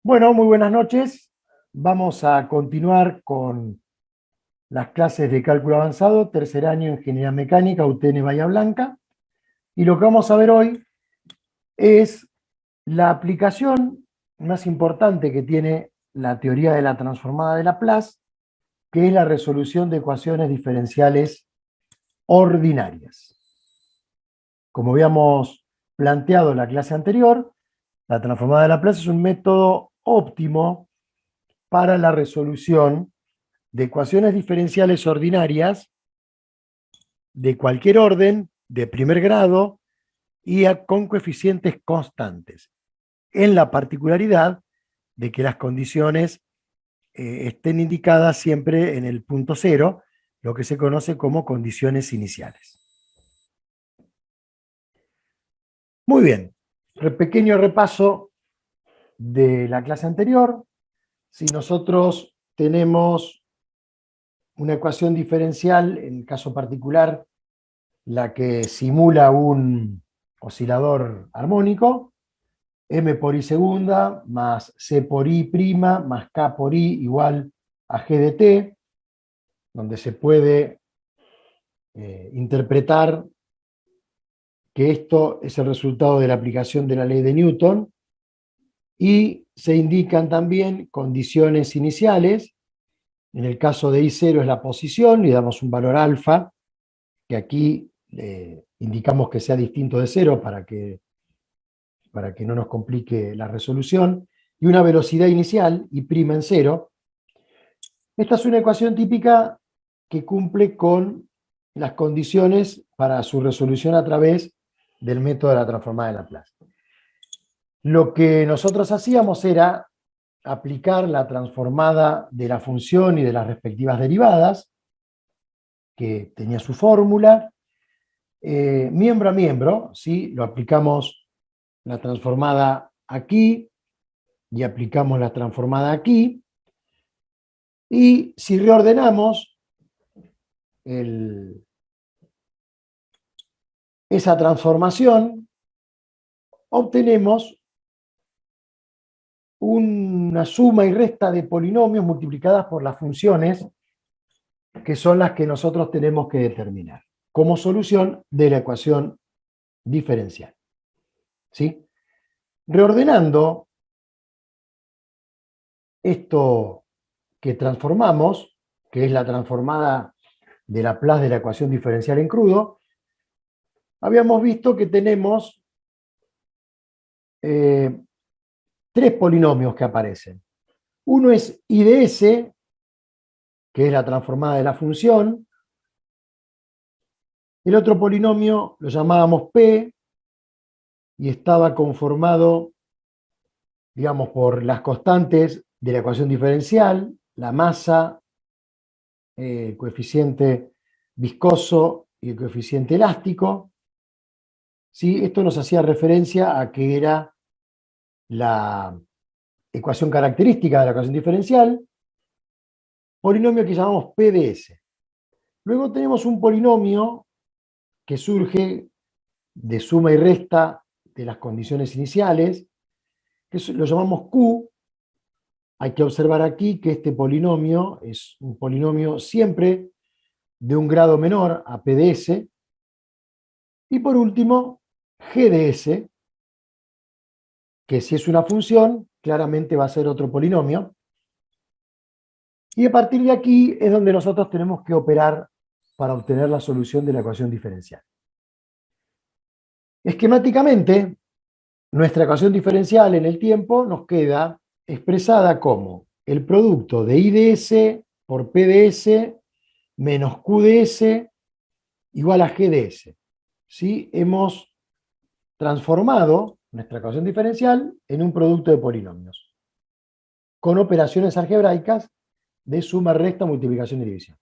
Bueno, muy buenas noches. Vamos a continuar con las clases de cálculo avanzado, tercer año Ingeniería Mecánica, UTN Bahía Blanca. Y lo que vamos a ver hoy es la aplicación más importante que tiene la teoría de la transformada de Laplace, que es la resolución de ecuaciones diferenciales ordinarias. Como habíamos planteado en la clase anterior, la transformada de Laplace es un método óptimo para la resolución de ecuaciones diferenciales ordinarias de cualquier orden, de primer grado, y con coeficientes constantes, en la particularidad de que las condiciones estén indicadas siempre en el punto cero, lo que se conoce como condiciones iniciales. Muy bien, pequeño repaso de la clase anterior. Si nosotros tenemos una ecuación diferencial, en el caso particular, la que simula un oscilador armónico, m por i segunda más c por i prima más k por i igual a g de t, donde se puede interpretar que esto es el resultado de la aplicación de la ley de Newton, y se indican también condiciones iniciales. En el caso de I0 es la posición, le damos un valor alfa, que aquí indicamos que sea distinto de 0 para que no nos complique la resolución, y una velocidad inicial, I' en 0. Esta es una ecuación típica que cumple con las condiciones para su resolución a través del método de la transformada de Laplace. Lo que nosotros hacíamos era aplicar la transformada de la función y de las respectivas derivadas, que tenía su fórmula, miembro a miembro, ¿sí? Lo aplicamos la transformada aquí y aplicamos la transformada aquí, y si reordenamos esa transformación, obtenemos una suma y resta de polinomios multiplicadas por las funciones, que son las que nosotros tenemos que determinar como solución de la ecuación diferencial. ¿Sí? Reordenando esto que transformamos, que es la transformada de Laplace de la ecuación diferencial en crudo, habíamos visto que tenemos tres polinomios que aparecen. Uno es I de S, que es la transformada de la función. El otro polinomio lo llamábamos P, y estaba conformado, digamos, por las constantes de la ecuación diferencial, la masa, el coeficiente viscoso y el coeficiente elástico. ¿Sí? Esto nos hacía referencia a que era la ecuación característica de la ecuación diferencial, polinomio que llamamos P de S. Luego tenemos un polinomio que surge de suma y resta de las condiciones iniciales, que lo llamamos Q. Hay que observar aquí que este polinomio es un polinomio siempre de un grado menor a P de S. Y por último, G de S, que si es una función, claramente va a ser otro polinomio. Y a partir de aquí es donde nosotros tenemos que operar para obtener la solución de la ecuación diferencial. Esquemáticamente, nuestra ecuación diferencial en el tiempo nos queda expresada como el producto de I de S por P de S menos Q de S igual a G de S. ¿Sí? Hemos transformado nuestra ecuación diferencial en un producto de polinomios, con operaciones algebraicas de suma, resta, multiplicación y división.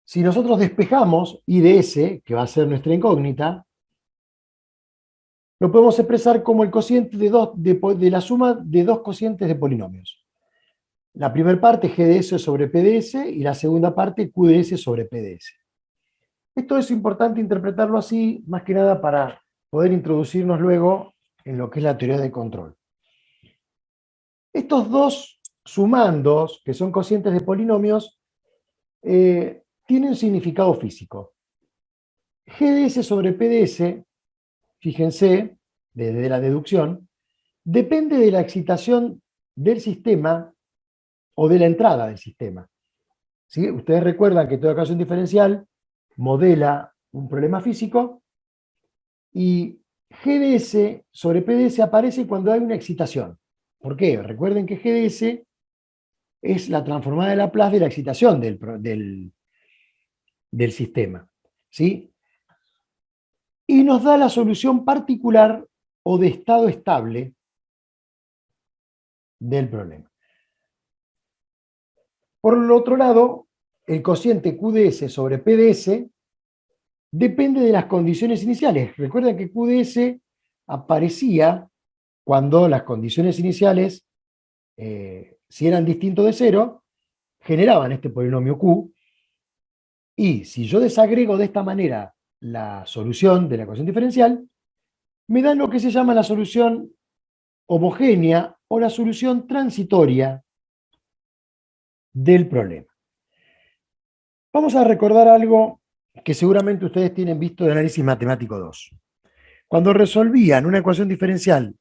Si nosotros despejamos I de S, que va a ser nuestra incógnita, lo podemos expresar como el cociente de la suma de dos cocientes de polinomios. La primera parte G de S sobre P de S y la segunda parte Q de S sobre P de S. Esto es importante interpretarlo así, más que nada para poder introducirnos luego en lo que es la teoría de control. Estos dos sumandos, que son cocientes de polinomios, tienen significado físico. GDS sobre PDS, fíjense, desde la deducción, depende de la excitación del sistema o de la entrada del sistema. ¿Sí? Ustedes recuerdan que toda ecuación diferencial modela un problema físico y GDS sobre PDS aparece cuando hay una excitación. ¿Por qué? Recuerden que GDS es la transformada de Laplace de la excitación del sistema. ¿Sí? Y nos da la solución particular o de estado estable del problema. Por el otro lado, el cociente QDS sobre PDS depende de las condiciones iniciales. Recuerden que QDS aparecía cuando las condiciones iniciales, si eran distintos de cero, generaban este polinomio Q, y si yo desagrego de esta manera la solución de la ecuación diferencial, me dan lo que se llama la solución homogénea o la solución transitoria del problema. Vamos a recordar algo que seguramente ustedes tienen visto de análisis matemático 2. Cuando resolvían una ecuación diferencial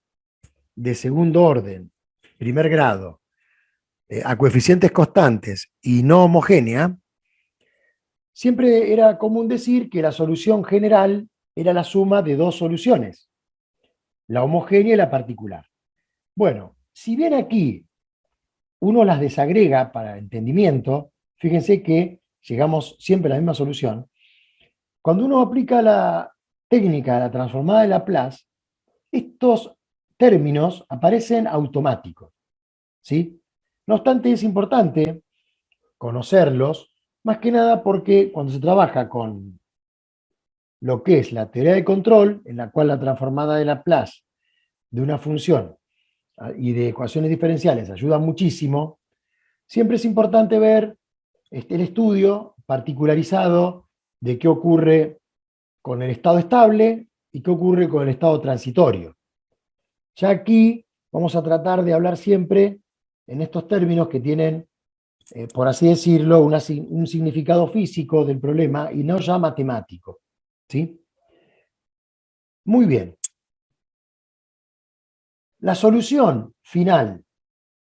de segundo orden, primer grado, a coeficientes constantes y no homogénea, siempre era común decir que la solución general era la suma de dos soluciones, la homogénea y la particular. Bueno, si bien aquí uno las desagrega para entendimiento, fíjense que llegamos siempre a la misma solución. Cuando uno aplica la técnica de la transformada de Laplace, estos términos aparecen automáticos, ¿sí? No obstante, es importante conocerlos, más que nada porque cuando se trabaja con lo que es la teoría de control, en la cual la transformada de Laplace de una función y de ecuaciones diferenciales ayuda muchísimo, siempre es importante ver el estudio particularizado de qué ocurre con el estado estable y qué ocurre con el estado transitorio. Ya aquí vamos a tratar de hablar siempre en estos términos que tienen, por así decirlo, un significado físico del problema y no ya matemático. ¿Sí? Muy bien. La solución final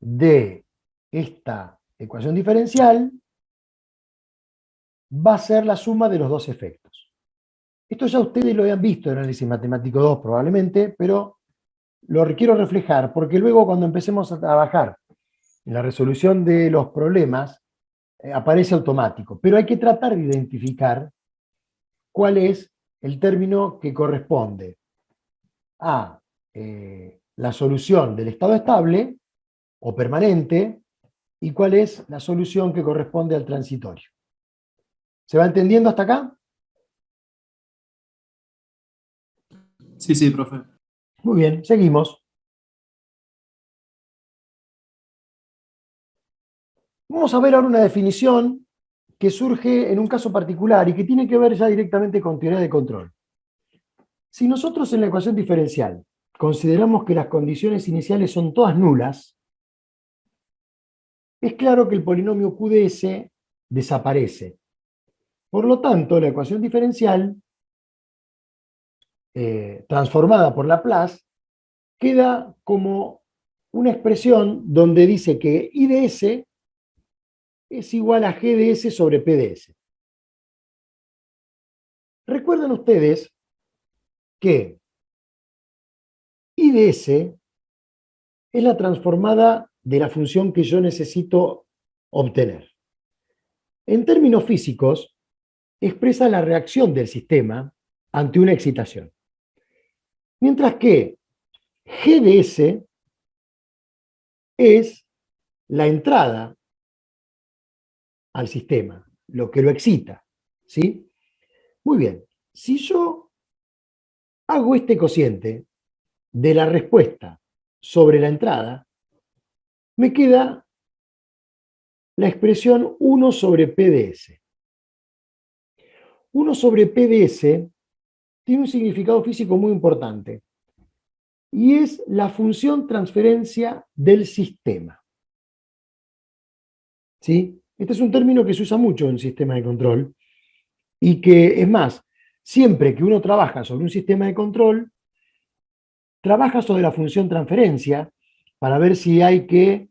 de esta ecuación diferencial va a ser la suma de los dos efectos. Esto ya ustedes lo habían visto en análisis matemático 2 probablemente, pero lo quiero reflejar porque luego cuando empecemos a trabajar en la resolución de los problemas aparece automático, pero hay que tratar de identificar cuál es el término que corresponde a la solución del estado estable o permanente y cuál es la solución que corresponde al transitorio. ¿Se va entendiendo hasta acá? Sí, sí, profe. Muy bien, seguimos. Vamos a ver ahora una definición que surge en un caso particular y que tiene que ver ya directamente con teoría de control. Si nosotros en la ecuación diferencial consideramos que las condiciones iniciales son todas nulas, es claro que el polinomio QDS desaparece. Por lo tanto, la ecuación diferencial, transformada por Laplace, queda como una expresión donde dice que IDS es igual a GDS sobre PDS. Recuerden ustedes que IDS es la transformada de la función que yo necesito obtener. En términos físicos, expresa la reacción del sistema ante una excitación. Mientras que GDS es la entrada al sistema, lo que lo excita. ¿Sí? Muy bien, si yo hago este cociente de la respuesta sobre la entrada, me queda la expresión 1 sobre PDS. 1 sobre PDS tiene un significado físico muy importante. y es la función transferencia del sistema. ¿Sí? Este es un término que se usa mucho en sistemas de control y que, es más, siempre que uno trabaja sobre un sistema de control, trabaja sobre la función transferencia para ver si hay que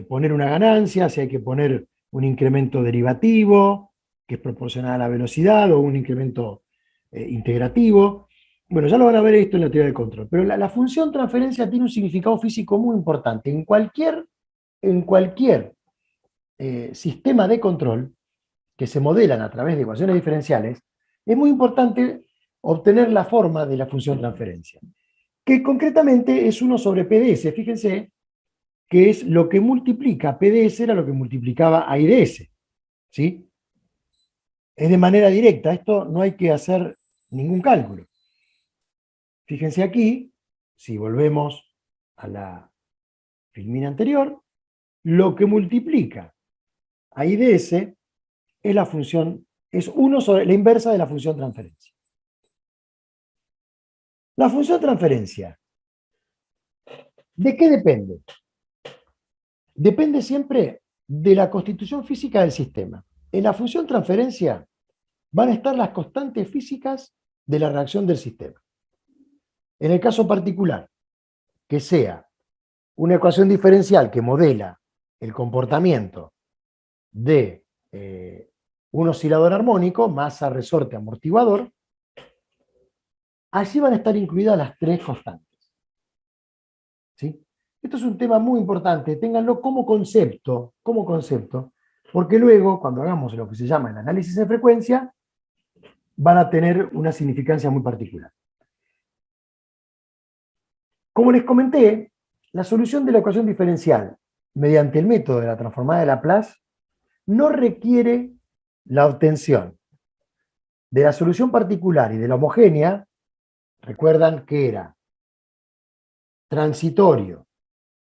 poner una ganancia, si hay que poner un incremento derivativo, que es proporcional a la velocidad, o un incremento integrativo. Bueno, ya lo van a ver esto en la teoría del control, pero la función transferencia tiene un significado físico muy importante. En cualquier sistema de control que se modelan a través de ecuaciones diferenciales, es muy importante obtener la forma de la función transferencia, que concretamente es 1 sobre PDS. Fíjense que es lo que multiplica, PDS era lo que multiplicaba a IDS, ¿sí? Es de manera directa, esto no hay que hacer ningún cálculo. Fíjense aquí, si volvemos a la filmina anterior, lo que multiplica a IDS es la función, es 1 sobre la inversa de la función transferencia. La función transferencia, ¿de qué depende? Depende siempre de la constitución física del sistema. En la función transferencia van a estar las constantes físicas de la reacción del sistema. En el caso particular, que sea una ecuación diferencial que modela el comportamiento de un oscilador armónico, masa, resorte, amortiguador, allí van a estar incluidas las 3 constantes. ¿Sí? Esto es un tema muy importante, ténganlo como concepto, porque luego, cuando hagamos lo que se llama el análisis de frecuencia, van a tener una significancia muy particular. Como les comenté, la solución de la ecuación diferencial mediante el método de la transformada de Laplace no requiere la obtención de la solución particular y de la homogénea. Recuerdan que era transitorio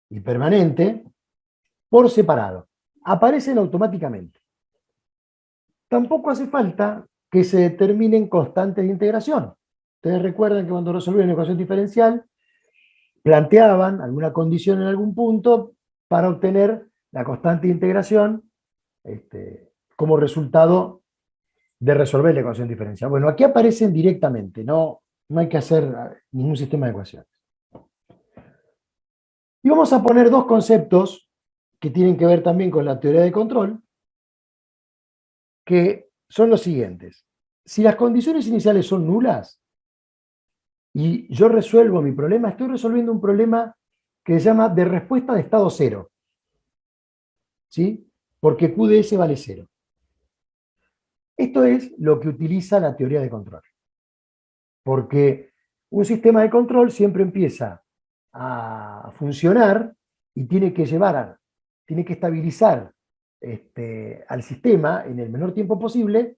y permanente por separado. Aparecen automáticamente. Tampoco hace falta que se determinen constantes de integración. Ustedes recuerdan que cuando resolvían la ecuación diferencial, planteaban alguna condición en algún punto para obtener la constante de integración como resultado de resolver la ecuación diferencial. Bueno, aquí aparecen directamente, no hay que hacer ningún sistema de ecuaciones. Y vamos a poner 2 conceptos que tienen que ver también con la teoría de control, que son los siguientes. Si las condiciones iniciales son nulas y yo resuelvo mi problema, estoy resolviendo un problema que se llama de respuesta de estado cero, ¿sí? Porque QdS vale 0. Esto es lo que utiliza la teoría de control. Porque un sistema de control siempre empieza a funcionar y tiene que estabilizar al sistema en el menor tiempo posible,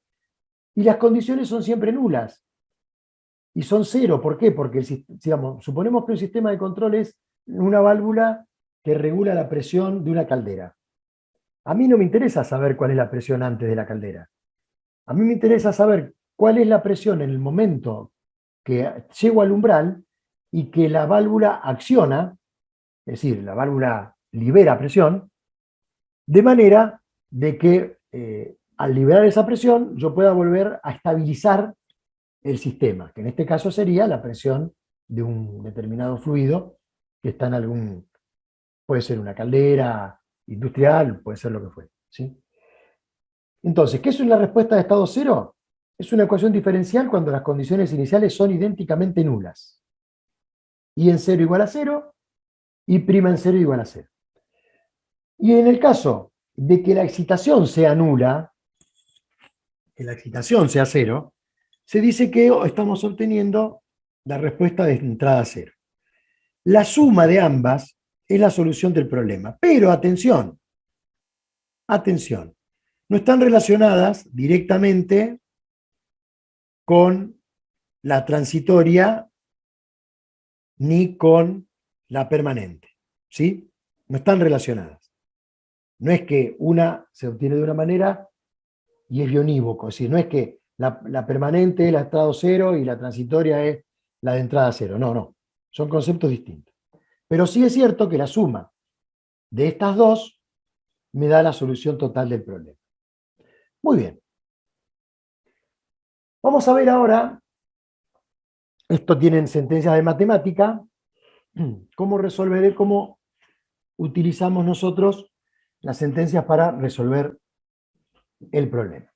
y las condiciones son siempre nulas. Y son 0. ¿Por qué? Porque, suponemos que un sistema de control es una válvula que regula la presión de una caldera. A mí no me interesa saber cuál es la presión antes de la caldera. A mí me interesa saber cuál es la presión en el momento que llego al umbral y que la válvula acciona, es decir, la válvula libera presión, de manera de que al liberar esa presión yo pueda volver a estabilizar el sistema, que en este caso sería la presión de un determinado fluido que está puede ser una caldera industrial, puede ser lo que fuere, ¿sí? Entonces, ¿qué es una respuesta de estado cero? Es una ecuación diferencial cuando las condiciones iniciales son idénticamente nulas. I en 0 igual a 0, y' en 0 igual a 0. Y en el caso de que la excitación sea nula, que la excitación sea 0, se dice que estamos obteniendo la respuesta de entrada 0. La suma de ambas es la solución del problema. Pero atención, no están relacionadas directamente con la transitoria ni con la permanente, ¿sí? No están relacionadas. No es que una se obtiene de una manera y es bionívoco, es decir, no es que la permanente es la de estado cero y la transitoria es la de entrada cero, no. Son conceptos distintos. Pero sí es cierto que la suma de estas dos me da la solución total del problema. Muy bien. Vamos a ver ahora, esto tienen sentencias de matemática, cómo utilizamos nosotros las sentencias para resolver el problema.